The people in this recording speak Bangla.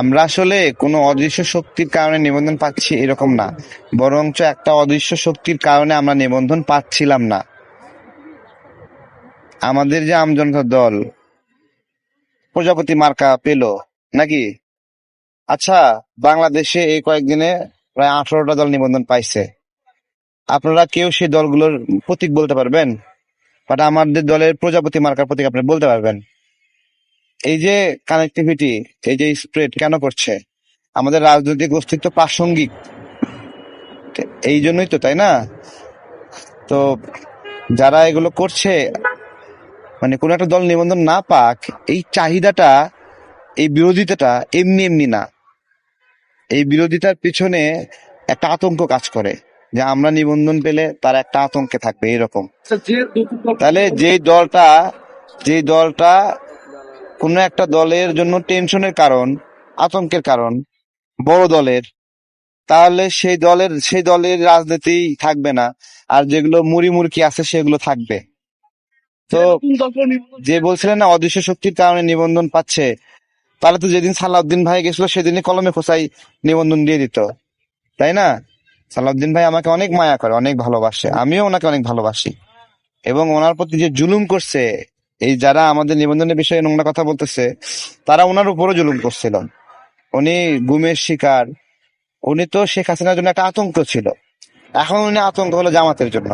আমরা আসলে কোনো অদৃশ্য শক্তির কারণে নিবন্ধন পাচ্ছি এরকম না, বরঞ্চ একটা অদৃশ্য শক্তির কারণে আমরা নিবন্ধন পাচ্ছিলাম না। আমাদের যে আমজনতা দল প্রজাপতি মার্কা পেল নাকি? আচ্ছা, বাংলাদেশে এই কয়েকদিনে প্রায় 18টা দল নিবন্ধন পাইছে। আপনারা কেউ সেই দলগুলোর প্রতীক বলতে পারবেন? বাট আমাদের দলের প্রজাপতি মার্কার প্রতীক আপনি বলতে পারবেন? এই যে কানেক্টিভিটি, এই যে স্প্রেড কেন করছে? আমাদের রাজনৈতিক অস্তিত্ব প্রাসঙ্গিক, এই জন্যই তো, তাই না? তো যারা এগুলো করছে, মানে কোন একটা দল নিবন্ধন না পাক, এই চাহিদাটা, এই বিরোধিতাটা এমনি এমনি না। এই বিরোধিতার পিছনে একটা আতঙ্ক কাজ করে, যে আমরা নিবন্ধন পেলে তার একটা আতঙ্কে থাকবে এরকম। তাহলে যেই দলটা কোনো একটা দলের জন্য টেনশনের কারণ, আতঙ্কের কারণ বড় দলের, তাহলে সেই দলের রাজনীতি থাকবে না, আর যেগুলো মুড়ি মুড়কি আছে সেগুলো থাকবে। তো যে বলছিলেন না অদৃশ্য শক্তির কারণে নিবন্ধন পাচ্ছে, তাহলে তো যেদিন সালাউদ্দিন ভাই গেছিল সেদিনই কলমে খোঁচাই নিবন্ধন দিয়ে দিত, তাই না? সালাউদ্দিন ভাই আমাকে অনেক মায়া করে, অনেক ভালোবাসে, আমিও ওনাকে অনেক ভালোবাসি। এবং ওনার প্রতি যে জুলুম করছে, এই যারা আমাদের নিবন্ধনের বিষয়ে নোংরা কথা বলতেছে, তারা ওনার উপরও জুলুম করছিল। উনি গুমের শিকার, উনি তো শেখ হাসিনার জন্য একটা আতঙ্ক ছিল। এখন উনি আতঙ্ক হলো জামাতের জন্য।